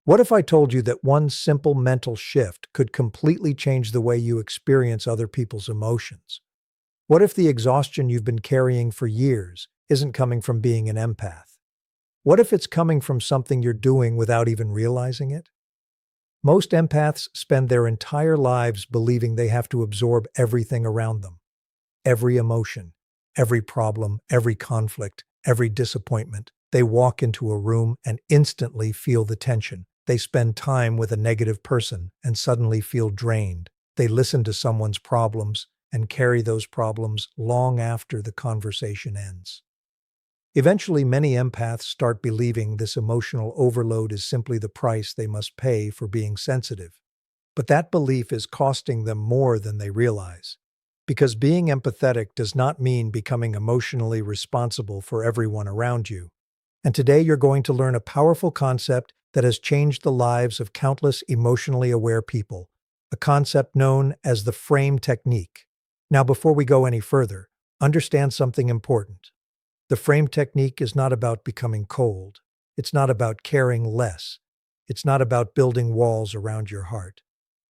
What if I told you that one simple mental shift could completely change the way you experience other people's emotions? What if the exhaustion you've been carrying for years isn't coming from being an empath? What if it's coming from something you're doing without even realizing it? Most empaths spend their entire lives believing they have to absorb everything around them. Every emotion, every problem, every conflict, every disappointment. They walk into a room and instantly feel the tension. They spend time with a negative person and suddenly feel drained. They listen to someone's problems and carry those problems long after the conversation ends. Eventually, many empaths start believing this emotional overload is simply the price they must pay for being sensitive. But that belief is costing them more than they realize. Because being empathetic does not mean becoming emotionally responsible for everyone around you. And today you're going to learn a powerful concept that has changed the lives of countless emotionally aware people, a concept known as the frame technique. Now, before we go any further, understand something important. The frame technique is not about becoming cold. It's not about caring less. It's not about building walls around your heart.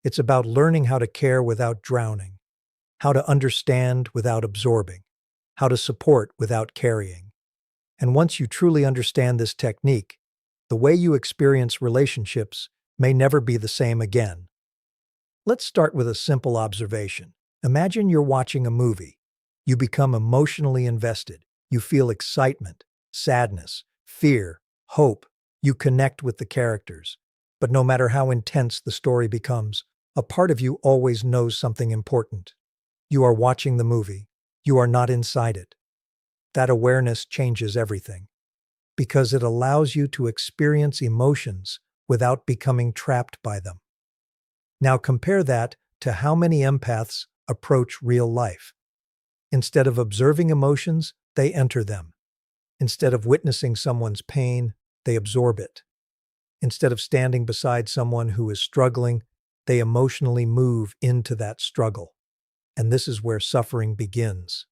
It's about learning how to care without drowning, how to understand without absorbing, how to support without carrying. And once you truly understand this technique, the way you experience relationships may never be the same again. Let's start with a simple observation. Imagine you're watching a movie. You become emotionally invested. You feel excitement, sadness, fear, hope. You connect with the characters. But no matter how intense the story becomes, a part of you always knows something important. You are watching the movie. You are not inside it. That awareness changes everything, because it allows you to experience emotions without becoming trapped by them. Now compare that to how many empaths approach real life. Instead of observing emotions, they enter them. Instead of witnessing someone's pain, they absorb it. Instead of standing beside someone who is struggling, they emotionally move into that struggle. And this is where suffering begins.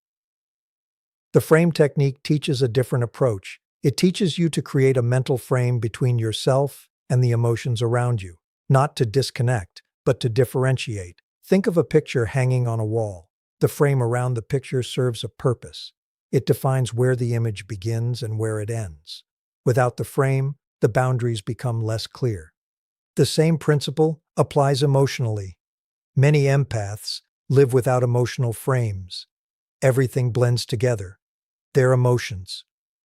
The frame technique teaches a different approach. It teaches you to create a mental frame between yourself and the emotions around you, not to disconnect, but to differentiate. Think of a picture hanging on a wall. The frame around the picture serves a purpose. It defines where the image begins and where it ends. Without the frame, the boundaries become less clear. The same principle applies emotionally. Many empaths live without emotional frames. Everything blends together. Their emotions,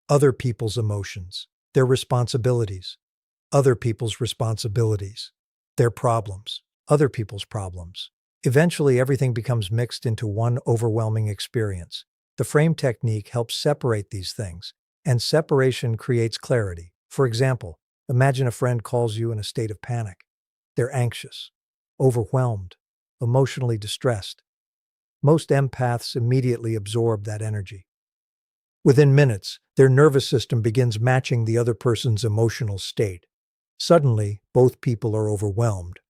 other people's emotions, their responsibilities, other people's responsibilities, their problems, other people's problems. Eventually, everything becomes mixed into one overwhelming experience. The frame technique helps separate these things, and separation creates clarity. For example, imagine a friend calls you in a state of panic. They're anxious, overwhelmed, emotionally distressed. Most empaths immediately absorb that energy. Within minutes, their nervous system begins matching the other person's emotional state. Suddenly, both people are overwhelmed.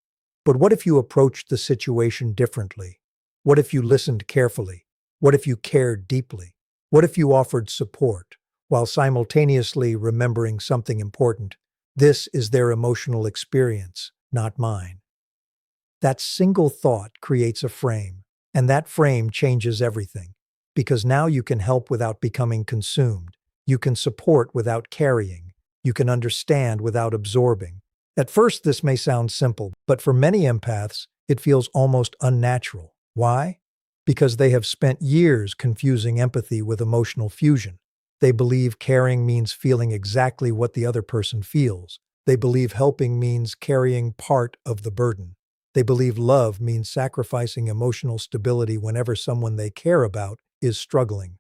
But what if you approached the situation differently? What if you listened carefully? What if you cared deeply? What if you offered support, while simultaneously remembering something important? This is their emotional experience, not mine. That single thought creates a frame, and that frame changes everything. Because now you can help without becoming consumed. You can support without carrying. You can understand without absorbing. At first, this may sound simple, but for many empaths, it feels almost unnatural. Why? Because they have spent years confusing empathy with emotional fusion. They believe caring means feeling exactly what the other person feels. They believe helping means carrying part of the burden. They believe love means sacrificing emotional stability whenever someone they care about is struggling.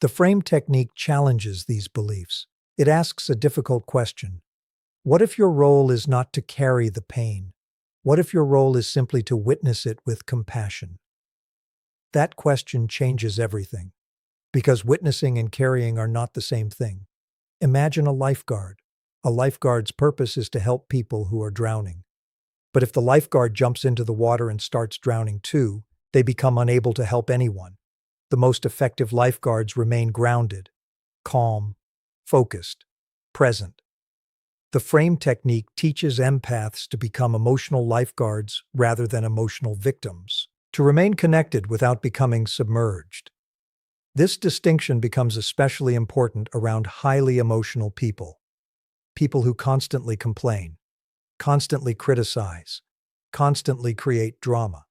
The frame technique challenges these beliefs. It asks a difficult question. What if your role is not to carry the pain? What if your role is simply to witness it with compassion? That question changes everything, because witnessing and carrying are not the same thing. Imagine a lifeguard. A lifeguard's purpose is to help people who are drowning. But if the lifeguard jumps into the water and starts drowning too, they become unable to help anyone. The most effective lifeguards remain grounded, calm, focused, present. The frame technique teaches empaths to become emotional lifeguards rather than emotional victims, to remain connected without becoming submerged. This distinction becomes especially important around highly emotional people, people who constantly complain, constantly criticize, constantly create drama,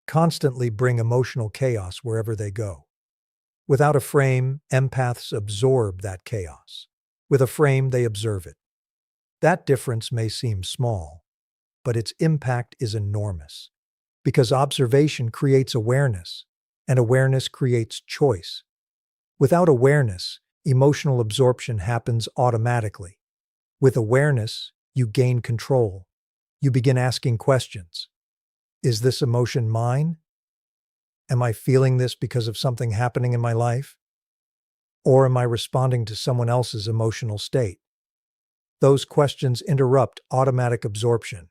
constantly bring emotional chaos wherever they go. Without a frame, empaths absorb that chaos. With a frame, they observe it. That difference may seem small, but its impact is enormous. Because observation creates awareness, and awareness creates choice. Without awareness, emotional absorption happens automatically. With awareness, you gain control. You begin asking questions. Is this emotion mine? Am I feeling this because of something happening in my life? Or am I responding to someone else's emotional state? Those questions interrupt automatic absorption.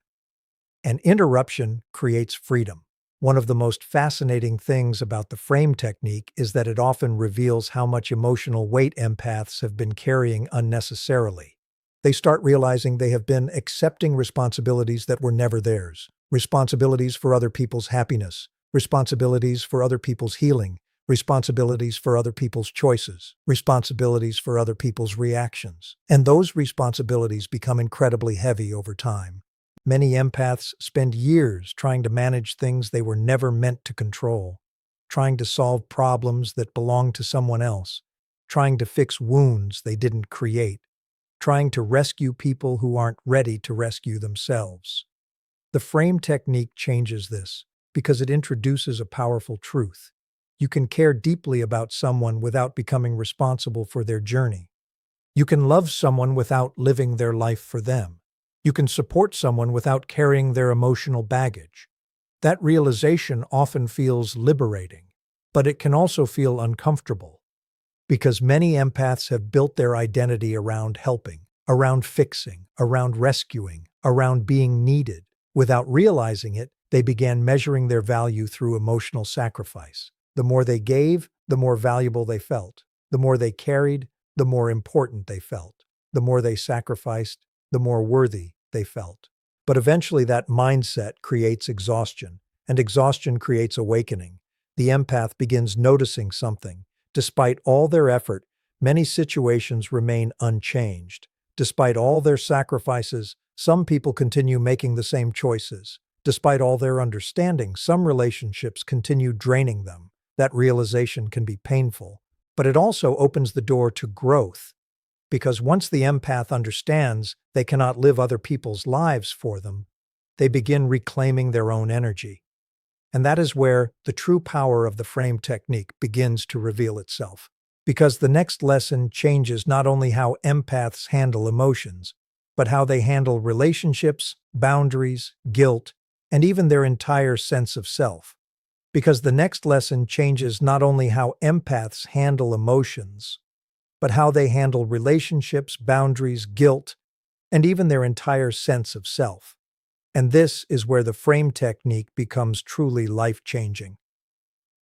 And interruption creates freedom. One of the most fascinating things about the frame technique is that it often reveals how much emotional weight empaths have been carrying unnecessarily. They start realizing they have been accepting responsibilities that were never theirs. Responsibilities for other people's happiness, responsibilities for other people's healing, responsibilities for other people's choices, responsibilities for other people's reactions. And those responsibilities become incredibly heavy over time. Many empaths spend years trying to manage things they were never meant to control, trying to solve problems that belong to someone else, trying to fix wounds they didn't create, trying to rescue people who aren't ready to rescue themselves. The frame technique changes this because it introduces a powerful truth. You can care deeply about someone without becoming responsible for their journey. You can love someone without living their life for them. You can support someone without carrying their emotional baggage. That realization often feels liberating, but it can also feel uncomfortable because many empaths have built their identity around helping, around fixing, around rescuing, around being needed. Without realizing it, they began measuring their value through emotional sacrifice. The more they gave, the more valuable they felt. The more they carried, the more important they felt. The more they sacrificed, the more worthy they felt. But eventually that mindset creates exhaustion, and exhaustion creates awakening. The empath begins noticing something. Despite all their effort, many situations remain unchanged. Despite all their sacrifices, some people continue making the same choices. Despite all their understanding, some relationships continue draining them. That realization can be painful, but it also opens the door to growth. Because once the empath understands they cannot live other people's lives for them, they begin reclaiming their own energy. And that is where the true power of the frame technique begins to reveal itself. Because the next lesson changes not only how empaths handle emotions, but how they handle relationships, boundaries, guilt, and even their entire sense of self. Because the next lesson changes not only how empaths handle emotions, but how they handle relationships, boundaries, guilt, and even their entire sense of self. And this is where the frame technique becomes truly life-changing.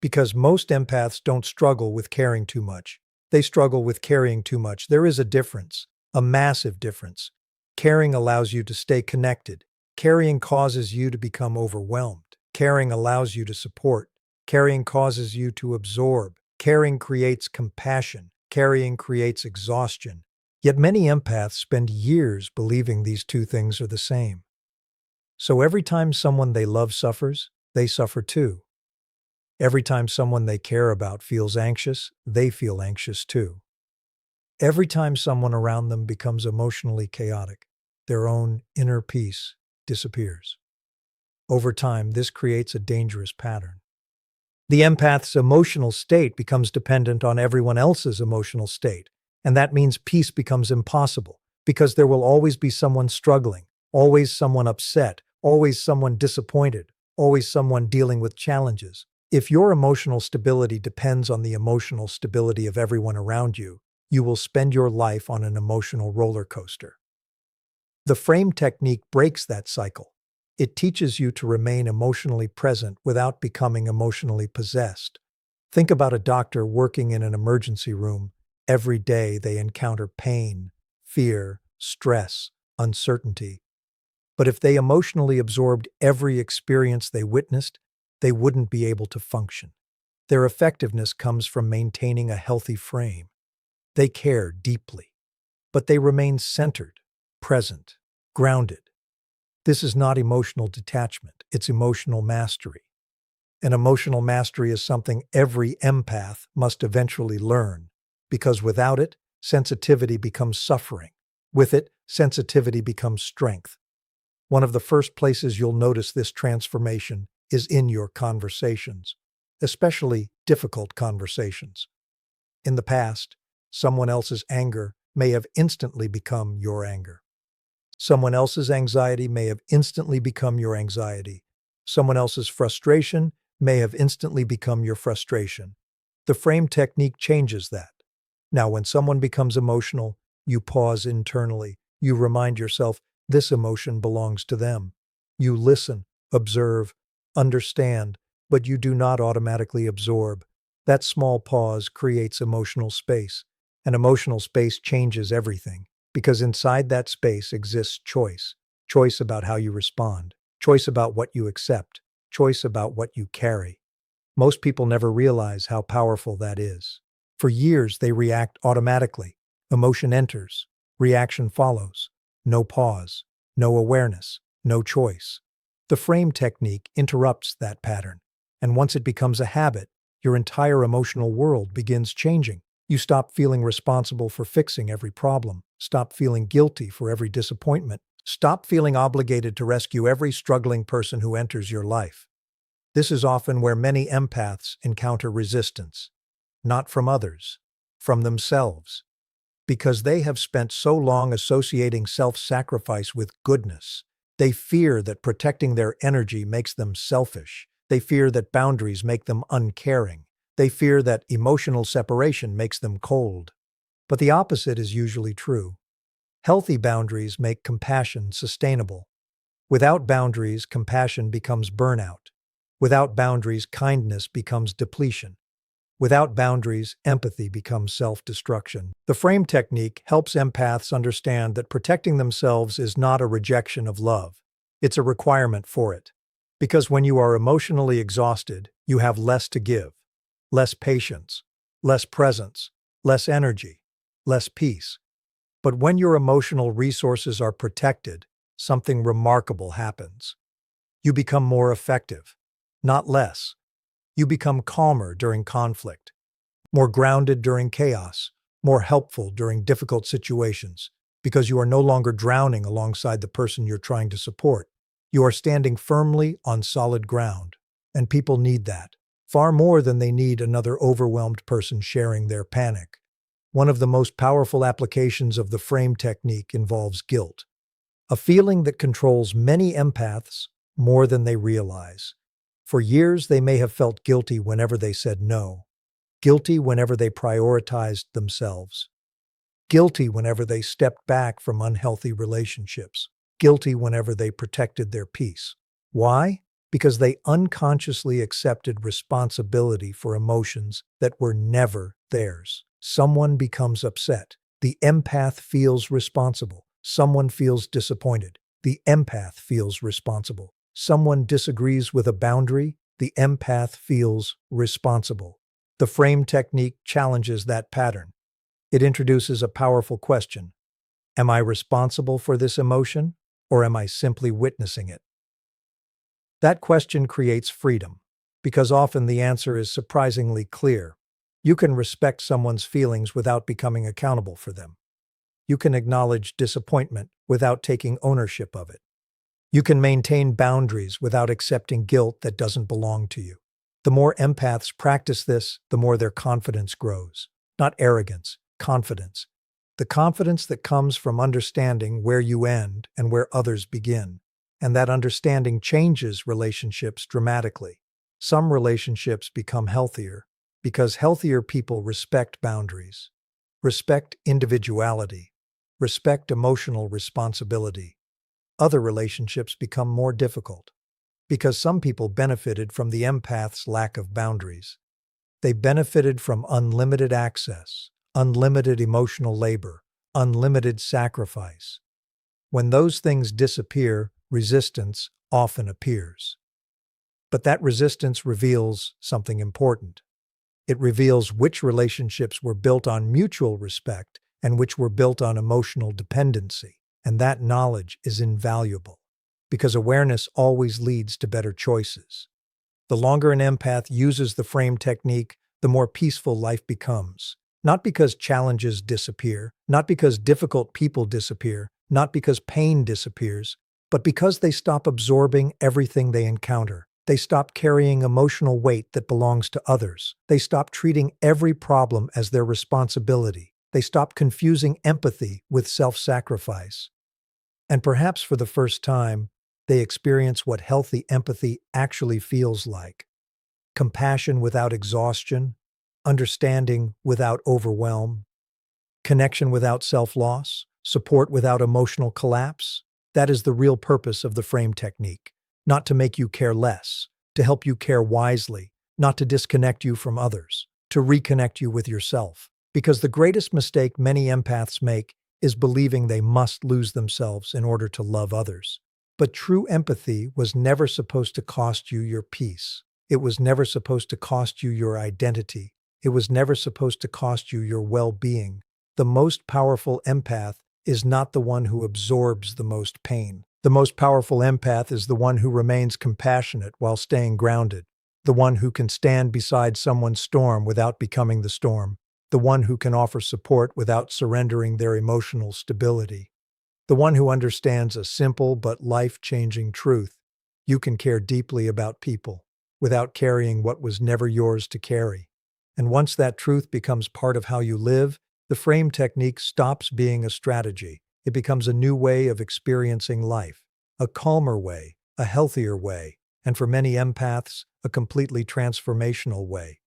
Because most empaths don't struggle with caring too much. They struggle with carrying too much. There is a difference, a massive difference. Caring allows you to stay connected. Carrying causes you to become overwhelmed. Caring allows you to support. Caring causes you to absorb. Caring creates compassion. Carrying creates exhaustion. Yet many empaths spend years believing these two things are the same. So every time someone they love suffers, they suffer too. Every time someone they care about feels anxious, they feel anxious too. Every time someone around them becomes emotionally chaotic, their own inner peace disappears. Over time, this creates a dangerous pattern. The empath's emotional state becomes dependent on everyone else's emotional state, and that means peace becomes impossible, because there will always be someone struggling, always someone upset, always someone disappointed, always someone dealing with challenges. If your emotional stability depends on the emotional stability of everyone around you, you will spend your life on an emotional roller coaster. The frame technique breaks that cycle. It teaches you to remain emotionally present without becoming emotionally possessed. Think about a doctor working in an emergency room. Every day they encounter pain, fear, stress, uncertainty. But if they emotionally absorbed every experience they witnessed, they wouldn't be able to function. Their effectiveness comes from maintaining a healthy frame. They care deeply, but they remain centered, present, grounded. This is not emotional detachment, it's emotional mastery. And emotional mastery is something every empath must eventually learn, because without it, sensitivity becomes suffering. With it, sensitivity becomes strength. One of the first places you'll notice this transformation is in your conversations, especially difficult conversations. In the past, someone else's anger may have instantly become your anger. Someone else's anxiety may have instantly become your anxiety. Someone else's frustration may have instantly become your frustration. The frame technique changes that. Now, when someone becomes emotional, you pause internally. You remind yourself this emotion belongs to them. You listen, observe, understand, but you do not automatically absorb. That small pause creates emotional space, and emotional space changes everything. Because inside that space exists choice. Choice about how you respond. Choice about what you accept. Choice about what you carry. Most people never realize how powerful that is. For years, they react automatically. Emotion enters. Reaction follows. No pause. No awareness. No choice. The frame technique interrupts that pattern. And once it becomes a habit, your entire emotional world begins changing. You stop feeling responsible for fixing every problem. Stop feeling guilty for every disappointment. Stop feeling obligated to rescue every struggling person who enters your life. This is often where many empaths encounter resistance, not from others, from themselves, because they have spent so long associating self-sacrifice with goodness. They fear that protecting their energy makes them selfish. They fear that boundaries make them uncaring. They fear that emotional separation makes them cold. But the opposite is usually true. Healthy boundaries make compassion sustainable. Without boundaries, compassion becomes burnout. Without boundaries, kindness becomes depletion. Without boundaries, empathy becomes self-destruction. The frame technique helps empaths understand that protecting themselves is not a rejection of love. It's a requirement for it. Because when you are emotionally exhausted, you have less to give. Less patience, less presence, less energy, less peace. But when your emotional resources are protected, something remarkable happens. You become more effective, not less. You become calmer during conflict, more grounded during chaos, more helpful during difficult situations, because you are no longer drowning alongside the person you're trying to support. You are standing firmly on solid ground, and people need that, far more than they need another overwhelmed person sharing their panic. One of the most powerful applications of the frame technique involves guilt, a feeling that controls many empaths more than they realize. For years, they may have felt guilty whenever they said no, guilty whenever they prioritized themselves, guilty whenever they stepped back from unhealthy relationships, guilty whenever they protected their peace. Why? Because they unconsciously accepted responsibility for emotions that were never theirs. Someone becomes upset. The empath feels responsible. Someone feels disappointed. The empath feels responsible. Someone disagrees with a boundary. The empath feels responsible. The frame technique challenges that pattern. It introduces a powerful question. Am I responsible for this emotion, or am I simply witnessing it? That question creates freedom, because often the answer is surprisingly clear. You can respect someone's feelings without becoming accountable for them. You can acknowledge disappointment without taking ownership of it. You can maintain boundaries without accepting guilt that doesn't belong to you. The more empaths practice this, the more their confidence grows. Not arrogance, confidence. The confidence that comes from understanding where you end and where others begin. And that understanding changes relationships dramatically. Some relationships become healthier because healthier people respect boundaries, respect individuality, respect emotional responsibility. Other relationships become more difficult because some people benefited from the empath's lack of boundaries. They benefited from unlimited access, unlimited emotional labor, unlimited sacrifice. When those things disappear, resistance often appears. But that resistance reveals something important. It reveals which relationships were built on mutual respect and which were built on emotional dependency. And that knowledge is invaluable, because awareness always leads to better choices. The longer an empath uses the frame technique, the more peaceful life becomes. Not because challenges disappear, not because difficult people disappear, not because pain disappears, but because they stop absorbing everything they encounter. They stop carrying emotional weight that belongs to others. They stop treating every problem as their responsibility. They stop confusing empathy with self-sacrifice. And perhaps for the first time, they experience what healthy empathy actually feels like. Compassion without exhaustion, understanding without overwhelm, connection without self-loss, support without emotional collapse. That is the real purpose of the frame technique. Not to make you care less, to help you care wisely, not to disconnect you from others, to reconnect you with yourself. Because the greatest mistake many empaths make is believing they must lose themselves in order to love others. But true empathy was never supposed to cost you your peace. It was never supposed to cost you your identity. It was never supposed to cost you your well-being. The most powerful empath is not the one who absorbs the most pain. The most powerful empath is the one who remains compassionate while staying grounded. The one who can stand beside someone's storm without becoming the storm. The one who can offer support without surrendering their emotional stability. The one who understands a simple but life-changing truth. You can care deeply about people without carrying what was never yours to carry. And once that truth becomes part of how you live, the frame technique stops being a strategy. It becomes a new way of experiencing life, a calmer way, a healthier way, and for many empaths, a completely transformational way.